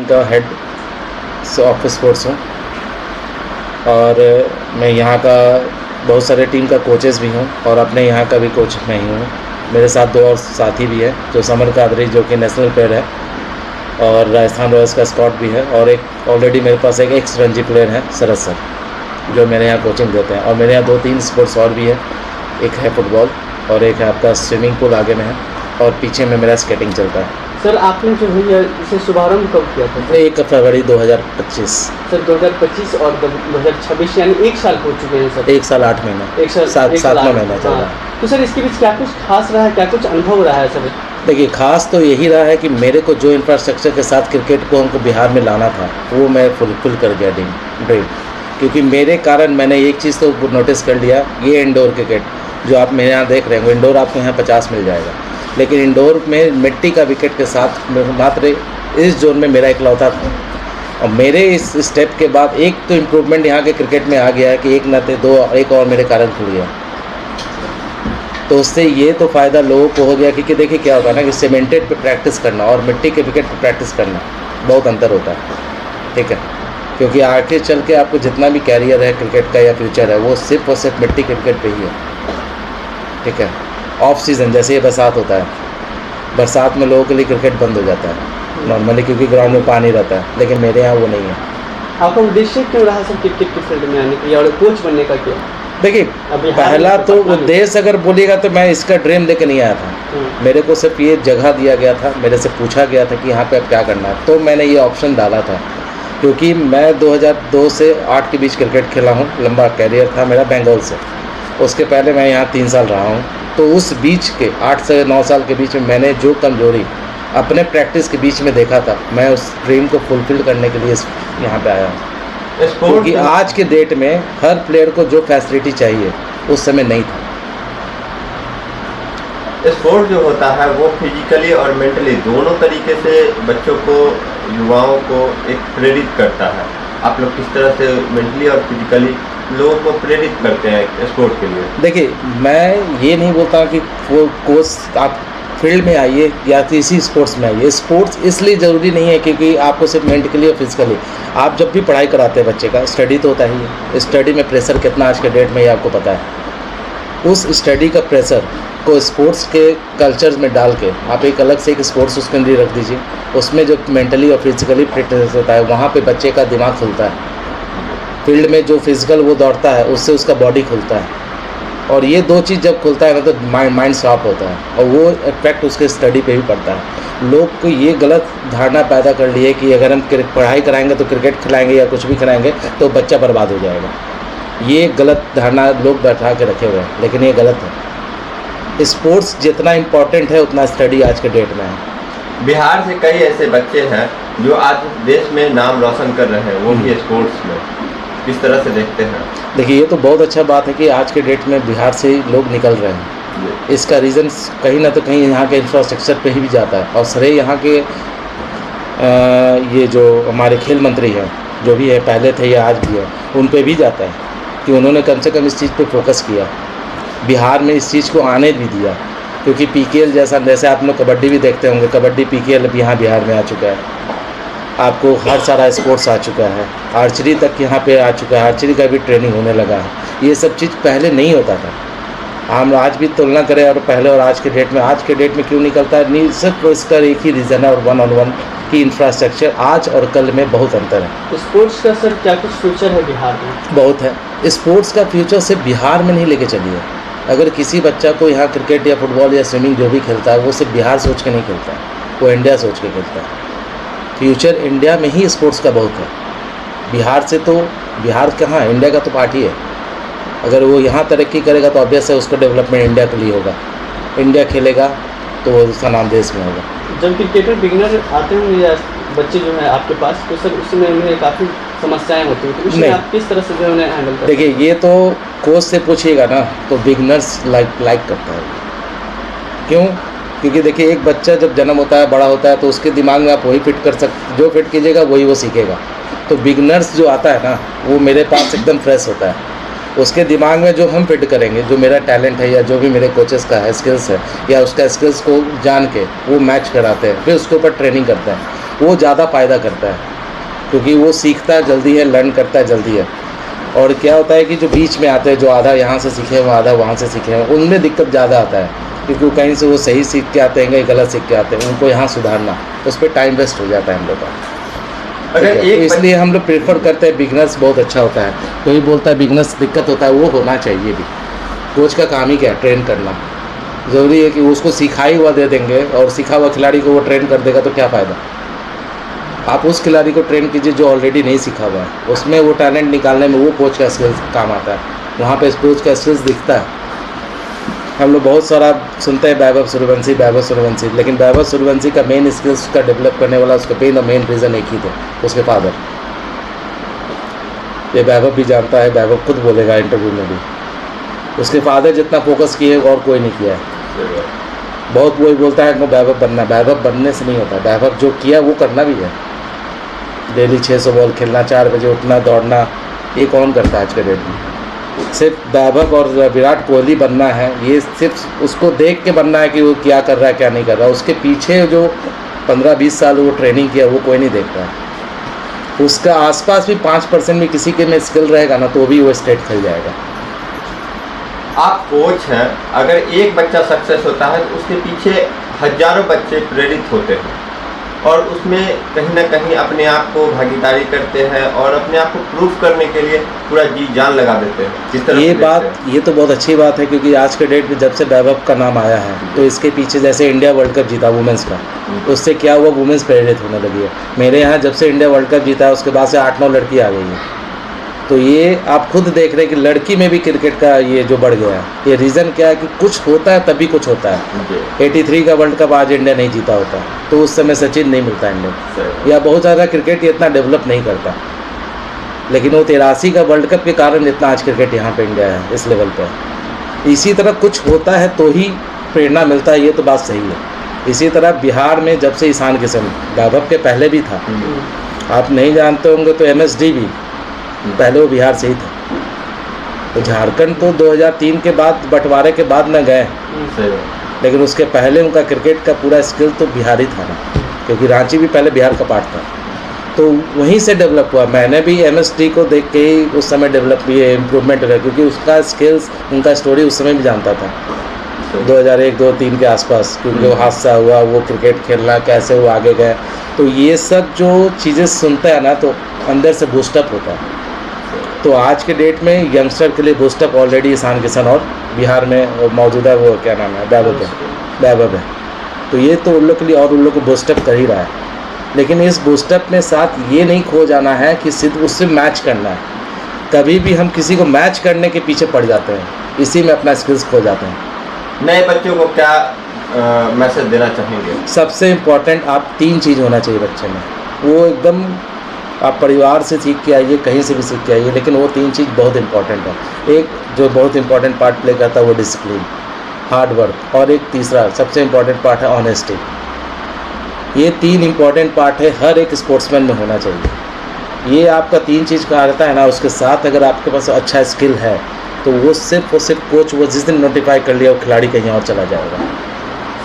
का head of sports हूँ और मैं यहाँ का बहुत सारे टीम का कोचेस भी हूँ और अपने यहाँ का भी कोच मैं ही हूँ। मेरे साथ 2 और साथी भी हैं, जो समर कादरी जो कि नेशनल प्लेयर है और राजस्थान रॉयल्स का स्कॉट भी है, और एक ऑलरेडी मेरे पास एक एक्स रणजी प्लेयर है शरद सर, जो मेरे यहाँ कोचिंग देते हैं। और मेरे यहाँ 2-3 स्पोर्ट्स और भी है, एक है फुटबॉल और एक है आपका स्विमिंग पूल आगे में है, और पीछे में मेरा स्केटिंग चलता है। सर आपने जो है इसे शुभारंभ कब किया था? 1 फरवरी 2025। सर 2025 और 2026 यानी 1 साल हो चुके हैं सर। 1 साल 8 महीना, 1 साल 7वां महीना चल रहा है। तो सर इसके बीच क्या कुछ खास रहा है, क्या कुछ अनुभव रहा है सर? देखिए, खास तो यही रहा है कि मेरे को जो इंफ्रास्ट्रक्चर के साथ क्रिकेट को हमको बिहार में लाना था वो मैं फुलफिल कर गया ड्रीम। क्योंकि मेरे कारण मैंने एक चीज़ तो नोटिस कर लिया, ये इंडोर क्रिकेट जो आप मेरे यहाँ देख रहे हैं, इंडोर आपको यहाँ 50 मिल जाएगा, लेकिन इंडोर में मिट्टी का विकेट के साथ मात्र इस जोन में मेरा इकलौता था। और मेरे इस स्टेप के बाद एक तो इम्प्रूवमेंट यहाँ के क्रिकेट में आ गया है कि एक न थे 2, एक और मेरे कारण खुल गया। तो उससे ये तो फ़ायदा लोगों को हो गया, क्योंकि देखिए क्या होता है ना कि सीमेंटेड पे प्रैक्टिस करना और मिट्टी के विकेट पे प्रैक्टिस करना बहुत अंतर होता है, ठीक है। क्योंकि आगे चल के आपको जितना भी कैरियर है क्रिकेट का या फ्यूचर है, वो सिर्फ और सिर्फ मिट्टी के विकेट पे ही है, ठीक है। ऑफ सीज़न जैसे ये बरसात होता है, बरसात में लोगों के लिए क्रिकेट बंद हो जाता है नॉर्मली, क्योंकि ग्राउंड में पानी रहता है, लेकिन मेरे यहाँ वो नहीं है। आपका उद्देश्य क्यों रहा सर क्रिकेट के फील्ड में आने का और कोच बनने का क्यों? देखिए, पहला तो उद्देश्य अगर बोलिएगा तो मैं इसका ड्रीम लेके नहीं आया था। मेरे को सिर्फ ये जगह दिया गया था, मेरे से पूछा गया था कि यहाँ पे अब क्या करना है, तो मैंने ये ऑप्शन डाला था। क्योंकि मैं 2002 से 8 के बीच क्रिकेट खेला हूँ, लंबा कैरियर था मेरा बंगाल से। उसके पहले मैं यहाँ 3 साल रहा हूँ, तो उस बीच के 8 से 9 साल के बीच में मैंने जो कमजोरी अपने प्रैक्टिस के बीच में देखा था, मैं उस ड्रीम को फुलफिल करने के लिए यहाँ पे आया हूँ। क्योंकि आज के डेट में हर प्लेयर को जो फैसिलिटी चाहिए उस समय नहीं था। स्पोर्ट जो होता है वो फिजिकली और मेंटली दोनों तरीके से बच्चों को, युवाओं को एक प्रेरित करता है। आप लोग किस तरह से मेंटली और फिजिकली लोगों को प्रेरित करते हैं स्पोर्ट के लिए? देखिए, मैं ये नहीं बोलता कि वो कोच आप फील्ड में आइए या किसी स्पोर्ट्स में आइए। स्पोर्ट्स इसलिए ज़रूरी नहीं है क्योंकि आपको सिर्फ मेंटली और फिजिकली, आप जब भी पढ़ाई कराते हैं बच्चे का, स्टडी तो होता ही है। स्टडी में प्रेशर कितना आज के डेट में ये आपको पता है। उस स्टडी का प्रेशर को स्पोर्ट्स के कल्चर में डाल के आप एक अलग से एक स्पोर्ट्स उसके अंदर रख दीजिए। उसमें जो मेंटली और फिजिकली फिटनेस होता है, वहाँ पे बच्चे का दिमाग खुलता है। फील्ड में जो फिजिकल वो दौड़ता है, उससे उसका बॉडी खुलता है, और ये 2 चीज़ जब खुलता है ना तो माइंड शार्प होता है, और वो इफेक्ट उसके स्टडी पे भी पड़ता है। लोग को ये गलत धारणा पैदा कर ली है कि अगर हम पढ़ाई कराएंगे तो क्रिकेट खिलाएंगे या कुछ भी खिलाएंगे तो बच्चा बर्बाद हो जाएगा। ये गलत धारणा लोग बैठा के रखे हुए हैं, लेकिन ये गलत है। स्पोर्ट्स जितना इम्पोर्टेंट है उतना स्टडी आज के डेट में है। बिहार से कई ऐसे बच्चे हैं जो आज देश में नाम रोशन कर रहे हैं, वो भी स्पोर्ट्स में। किस तरह से देखते हैं? देखिए, ये तो बहुत अच्छा बात है कि आज के डेट में बिहार से लोग निकल रहे हैं। इसका रीज़न कहीं ना तो कहीं यहाँ के इंफ्रास्ट्रक्चर पे ही भी जाता है, और सरे यहाँ के ये जो हमारे खेल मंत्री हैं, जो भी है, पहले थे या आज भी है, उन पे भी जाता है कि उन्होंने कम से कम इस चीज़ पे फोकस किया, बिहार में इस चीज़ को आने भी दिया। क्योंकि PKL जैसे आप लोग कबड्डी भी देखते होंगे, कबड्डी PKL अब यहाँ बिहार में आ चुका है। आपको हर सारा स्पोर्ट्स आ चुका है, आर्चरी तक यहाँ पे आ चुका है, आर्चरी का भी ट्रेनिंग होने लगा है। ये सब चीज़ पहले नहीं होता था। हम आज भी तुलना करें और पहले और आज के डेट में क्यों निकलता है, नहीं सिर्फ इसका एक ही रीज़न है, और 1-on-1 की इंफ्रास्ट्रक्चर आज और कल में बहुत अंतर है। स्पोर्ट्स का सर क्या कुछ फ्यूचर है बिहार में? बहुत है। स्पोर्ट्स का फ्यूचर सिर्फ बिहार में नहीं लेके चलिए। अगर किसी बच्चा को यहाँ क्रिकेट या फुटबॉल या स्विमिंग जो भी खेलता है, वो सिर्फ बिहार सोच के नहीं खेलता है, वो इंडिया सोच के खेलता है। फ्यूचर इंडिया में ही स्पोर्ट्स का बहुत है। बिहार से तो, बिहार कहाँ, इंडिया का तो पार्ट ही है। अगर वो यहाँ तरक्की करेगा तो ऑब्वियस है उसका डेवलपमेंट इंडिया के लिए होगा। इंडिया खेलेगा तो उसका नाम देश में होगा। जब क्रिकेटर बिगिनर आते हैं या बच्चे जो है आपके पास, तो सर उसमें उन्हें काफ़ी समस्याएं होती हैं, तो उसमें आप किस तरह से जो उन्हें हैंडल करते हैं? देखिए, ये तो कोच से पूछिएगा ना तो बिगिनर्स लाइक करता है। क्यों? क्योंकि देखिए, एक बच्चा जब जन्म होता है, बड़ा होता है, तो उसके दिमाग में आप वही फिट कर सकते, जो फिट कीजिएगा वही वो सीखेगा। तो बिगिनर्स जो आता है ना, वो मेरे पास एकदम फ्रेश होता है। उसके दिमाग में जो हम फिट करेंगे, जो मेरा टैलेंट है या जो भी मेरे कोचेस का है स्किल्स है, या उसका स्किल्स को जान के वो मैच कराते हैं, फिर उसके ऊपर ट्रेनिंग करते हैं। वो ज़्यादा फ़ायदा करता है, क्योंकि वो सीखता जल्दी है, लर्न करता जल्दी है। और क्या होता है कि जो बीच में आते हैं, जो आधा यहाँ से सीखे हैं, आधा वहाँ से सीखे हैं, उनमें दिक्कत ज़्यादा आता है, क्योंकि वो कहीं से वो सही सीख के आते हैं, कहीं गलत सीख के आते हैं, उनको यहाँ सुधारना, उस पर टाइम वेस्ट हो जाता है हम लोग का। अगर ठीक है, एक इसलिए हम लोग प्रेफर करते हैं बिगनर्स बहुत अच्छा होता है। कोई बोलता है बिगनर्स दिक्कत होता है, वो होना चाहिए भी। कोच का काम ही क्या है? ट्रेन करना। ज़रूरी है कि उसको सिखाई हुआ दे देंगे और सीखा हुआ खिलाड़ी को वो ट्रेन कर देगा तो क्या फ़ायदा। आप उस खिलाड़ी को ट्रेन कीजिए जो ऑलरेडी नहीं सीखा हुआ है, उसमें वो टैलेंट निकालने में वो कोच का स्किल्स काम आता है, वहाँ पे कोच का स्किल्स दिखता है। हम लोग बहुत सारा सुनते हैं वैभव सूर्यवंशी, लेकिन वैभव सूर्यवंशी का मेन स्किल्स का डेवलप करने वाला उसका मेन रीज़न एक ही थे, उसके फादर। ये वैभव भी जानता है, वैभव खुद बोलेगा इंटरव्यू में भी, उसके फादर जितना फोकस किए और कोई नहीं किया है। बहुत वही बोलता है कि वैभव बनना, वैभव बनने से नहीं होता, वैभव जो किया वो करना भी है। डेली 600 बॉल खेलना, 4 बजे उठना, दौड़ना, ये कौन करता है आज के डेट में? सिर्फ वैभव और विराट कोहली बनना है, ये सिर्फ उसको देख के बनना है कि वो क्या कर रहा है क्या नहीं कर रहा। उसके पीछे जो 15-20 साल वो ट्रेनिंग किया वो कोई नहीं देख रहा। उसका आसपास भी 5% भी किसी के में स्किल रहेगा ना, तो भी वो स्टेट खेल जाएगा। आप कोच हैं, अगर एक बच्चा सक्सेस होता है तो उसके पीछे हजारों बच्चे प्रेरित होते हैं और उसमें कहीं ना कहीं अपने आप को भागीदारी करते हैं और अपने आप को प्रूफ करने के लिए पूरा जी जान लगा देते हैं। किस तरह ये तो बहुत अच्छी बात है, क्योंकि आज के डेट में जब से वैभव का नाम आया है तो इसके पीछे जैसे इंडिया वर्ल्ड कप जीता वुमेंस का, उससे क्या हुआ, वुमेंस प्रेरित होने लगी है। मेरे यहाँ जब से इंडिया वर्ल्ड कप जीता है उसके बाद से 8-9 लड़की आ गई है। तो ये आप खुद देख रहे हैं कि लड़की में भी क्रिकेट का ये जो बढ़ गया है। ये रीज़न क्या है कि कुछ होता है तभी कुछ होता है। 83 का वर्ल्ड कप आज इंडिया नहीं जीता होता तो उस समय सचिन नहीं मिलता इंडिया, या बहुत ज़्यादा क्रिकेट इतना डेवलप नहीं करता, लेकिन वो 83 का वर्ल्ड कप के कारण इतना आज क्रिकेट यहाँ पे इंडिया है इस लेवल पे। इसी तरह कुछ होता है तो ही प्रेरणा मिलता है, ये तो बात सही है। इसी तरह बिहार में जब से ईशान किशन, वैभव के पहले भी था, आप नहीं जानते होंगे तो MSD भी पहले वो बिहार से ही था। तो झारखंड तो 2003 के बाद बंटवारे के बाद न गए, लेकिन उसके पहले उनका क्रिकेट का पूरा स्किल तो बिहार ही था ना, क्योंकि रांची भी पहले बिहार का पार्ट था। तो वहीं से डेवलप हुआ। मैंने भी MSD को देख के ही उस समय डेवलप इम्प्रूवमेंट हुआ, क्योंकि उसका स्किल्स, उनका स्टोरी उस समय भी जानता था 2001-2003 के आसपास, क्योंकि वो हादसा हुआ, वो क्रिकेट खेलना कैसे वो आगे गए। तो ये सब जो चीज़ें सुनते हैं ना तो अंदर से बूस्टअप होता है। तो आज के डेट में यंगस्टर के लिए बूस्टअप ऑलरेडी ईशान किशन और बिहार में मौजूदा वो क्या नाम है, वैभव है। तो ये तो उन लोग के लिए और उन लोग को बूस्टअप कर ही रहा है। लेकिन इस बूस्टअप में साथ ये नहीं खो जाना है कि सिर्फ उससे मैच करना है। कभी भी हम किसी को मैच करने के पीछे पड़ जाते हैं, इसी में अपना स्किल्स खो जाते हैं। नए बच्चों को क्या मैसेज देना चाहेंगे? सबसे इम्पोर्टेंट आप 3 चीज़ होना चाहिए बच्चे में। वो एकदम आप परिवार से सीख के आइए, कहीं से भी सीख के आइए, लेकिन वो 3 चीज़ बहुत इंपॉर्टेंट है। एक जो बहुत इंपॉर्टेंट पार्ट प्ले करता है वो डिसिप्लिन, हार्ड वर्क, और एक तीसरा सबसे इम्पॉर्टेंट पार्ट है ऑनेस्टी। ये 3 इम्पॉर्टेंट पार्ट है, हर एक स्पोर्ट्समैन में होना चाहिए। ये आपका 3 चीज़ का रहता है ना, उसके साथ अगर आपके पास अच्छा स्किल है तो वो सिर्फ कोच वो जिस दिन नोटिफाई कर लिया वो खिलाड़ी कहीं और चला जाएगा।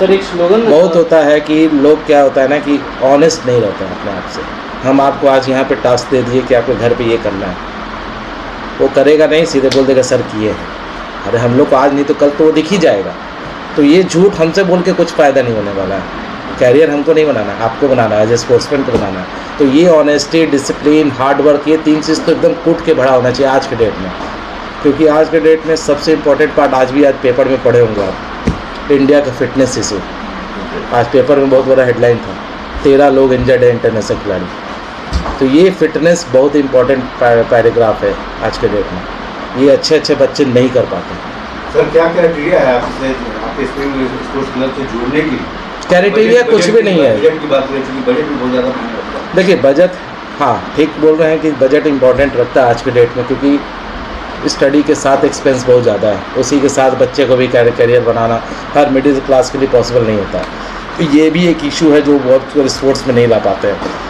सर एक स्लोगन बहुत होता है कि लोग क्या होता है ना कि ऑनेस्ट नहीं रहते हैं अपने आप से। हम आपको आज यहाँ पे टास्क दे दिए कि आपके घर पे ये करना है, वो करेगा नहीं, सीधे बोल देगा सर किए हैं। अरे हम लोग को आज नहीं तो कल तो वो दिख ही जाएगा। तो ये झूठ हमसे बोल के कुछ फ़ायदा नहीं होने वाला है। कैरियर हमको नहीं बनाना है, आपको बनाना है, एज ए स्पोर्ट्समैन को बनाना है। तो ये ऑनेस्टी, डिसिप्लिन, हार्ड वर्क, ये 3 चीज़ तो एकदम कूट के भरा होना चाहिए आज के डेट में। क्योंकि आज के डेट में सबसे इम्पोर्टेंट पार्ट आज पेपर में पढ़े होंगे आप, इंडिया का फिटनेस इशू। आज पेपर में बहुत बड़ा हेडलाइन था, 13 लोग इंजर्ड है इंटरनेशनल खिलाड़ी। तो ये फिटनेस बहुत इंपॉर्टेंट पैराग्राफ है आज के डेट में। ये अच्छे बच्चे नहीं कर पाते। सर क्या क्राइटेरिया है आपके स्पोर्ट्स क्लब से जुड़ने की? क्राइटेरिया कुछ भी नहीं है। बजट की बात करें, क्योंकि बजट भी बहुत ज़्यादा मायने रखता है। देखिए बजट, हाँ ठीक बोल रहे हैं कि बजट इंपॉर्टेंट रखता है आज के डेट में, क्योंकि स्टडी के साथ एक्सपेंस बहुत ज़्यादा है। उसी के साथ बच्चे को भी करियर बनाना हर मिडिल क्लास के लिए पॉसिबल नहीं होता है। तो ये भी एक इशू है जो बहुत स्पोर्ट्स में नहीं ला पाते हैं।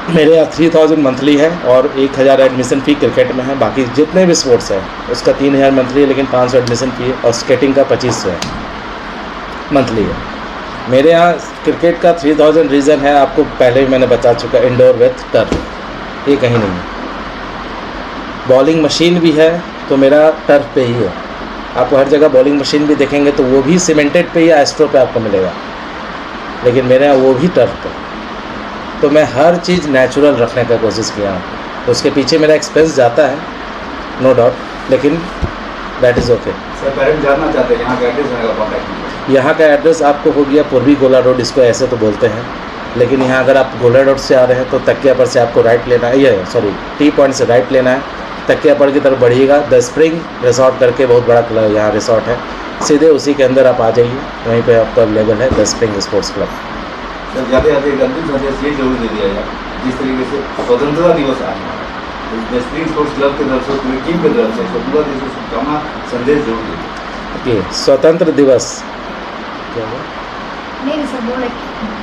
मेरे यहाँ 3000 मंथली है और 1000 एडमिशन फ़ी क्रिकेट में है। बाकी जितने भी स्पोर्ट्स है उसका 3000 मंथली है, लेकिन 500 एडमिशन फ़ी है, और स्केटिंग का 2500 है मंथली है। मेरे यहाँ क्रिकेट का 3000 रीज़न है, आपको पहले भी मैंने बता चुका, इंडोर विथ टर्फ, ये कहीं नहीं है। बॉलिंग मशीन भी है तो मेरा टर्फ पे ही है। आपको हर जगह बॉलिंग मशीन भी देखेंगे तो वो भी सीमेंटेड पे या एस्ट्रो पे आपको मिलेगा, लेकिन मेरे यहाँ वो भी टर्फ पे। तो मैं हर चीज़ नेचुरल रखने का कोशिश किया हूँ। तो उसके पीछे मेरा एक्सपेंस जाता है, नो डाउट, लेकिन that is okay. Sir parents जानना चाहते हैं यहाँ का एड्रेस है, कॉन्टैक्ट। यहाँ का एड्रेस आपको हो गया पूर्वी गोला रोड, इसको ऐसे तो बोलते हैं, लेकिन यहाँ अगर आप गोला रोड से आ रहे हैं तो तकिया पर से आपको राइट लेना है, ये सॉरी टी पॉइंट से राइट लेना है, तकिया पर की तरफ बढ़िएगा, द स्प्रिंग रिसोर्ट करके बहुत बड़ा क्लब यहाँ रिसोर्ट है, सीधे उसी के अंदर आप आ जाइए, वहीं पे आपका अवेलेबल है the spring sports club. Sir जाते जाते एक अंतिम संदेश ये जरूर दे दिया जाए, जिस तरीके से स्वतंत्रता दिवस आया है, स्प्रिंग स्पोर्ट्स क्लब की तरफ से, पूरी टीम की तरफ से स्वतंत्रता दिवस की शुभकामना संदेश जरूर दीजिए। ओके, स्वतंत्र दिवस क्या हुआ? नहीं सर, बोले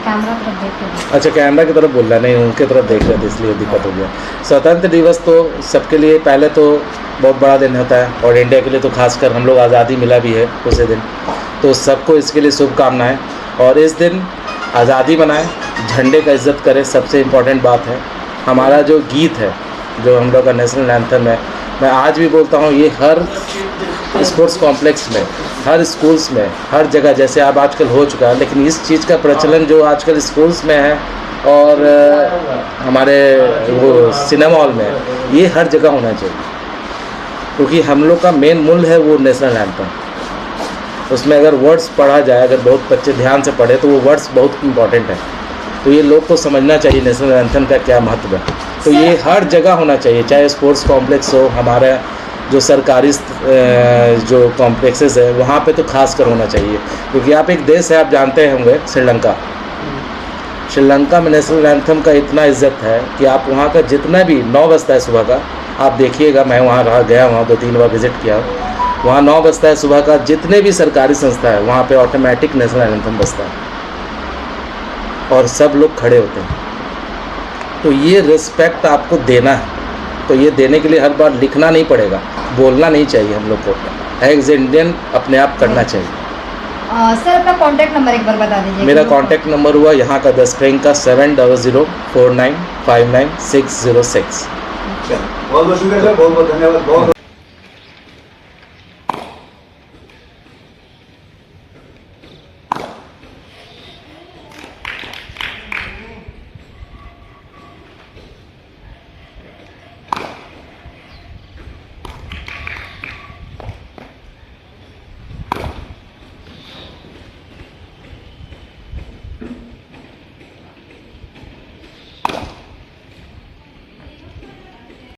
कैमरा तरफ देख के बोलो। अच्छा, कैमरा की तरफ बोल रहा, नहीं उनकी तरफ देख रहे थे इसलिए दिक्कत हो गया। स्वतंत्र दिवस तो सबके लिए पहले तो बहुत बड़ा दिन होता है, और इंडिया के लिए तो खासकर हम लोग आज़ादी मिला भी है उसी दिन, तो सबको इसके लिए शुभकामनाएं। और इस दिन आज़ादी मनाएं, झंडे का इज़्ज़त करें, सबसे इम्पॉर्टेंट बात है। हमारा जो गीत है, जो हम लोग का नेशनल एंथम है, मैं आज भी बोलता हूँ, ये हर स्पोर्ट्स कॉम्प्लेक्स में, हर स्कूल्स में, हर जगह जैसे अब आजकल हो चुका है, लेकिन इस चीज़ का प्रचलन जो आजकल स्कूल्स में है और हमारे वो सिनेमा हॉल में, ये हर जगह होना चाहिए, क्योंकि हम लोग का मेन मूल है वो नेशनल एंथम। उसमें अगर वर्ड्स पढ़ा जाए, अगर बहुत बच्चे ध्यान से पढ़े तो वो वर्ड्स बहुत इंपॉर्टेंट है, तो ये लोग को समझना चाहिए नेशनल एंथम का क्या महत्व है। तो ये हर जगह होना चाहिए, चाहे स्पोर्ट्स कॉम्प्लेक्स हो, हमारा जो सरकारी जो कॉम्प्लेक्सेस है वहाँ पे तो खास कर होना चाहिए, क्योंकि आप एक देश है, आप जानते होंगे श्रीलंका, श्रीलंका में नेशनल एंथम का इतना इज्जत है कि आप वहाँ का जितना भी 9 बजता है सुबह का, आप देखिएगा, मैं वहाँ रहा गया, वहाँ 2-3 बार विज़िट किया, वहाँ 9 बजता है सुबह का, जितने भी सरकारी संस्था है वहाँ पे ऑटोमेटिक नेशनल एंथम बजता है और सब लोग खड़े होते हैं। तो ये रिस्पेक्ट आपको देना है, तो ये देने के लिए हर बार लिखना नहीं पड़ेगा, बोलना नहीं चाहिए हम लोग को, एज इंडियन अपने आप करना चाहिए। सर अपना कॉन्टैक्ट नंबर एक बार बता दीजिए। मेरा कॉन्टैक्ट नंबर हुआ यहाँ का द स्प्रिंग का 7004959606। बहुत बहुत शुक्रिया सर, बहुत बहुत धन्यवाद, बहुत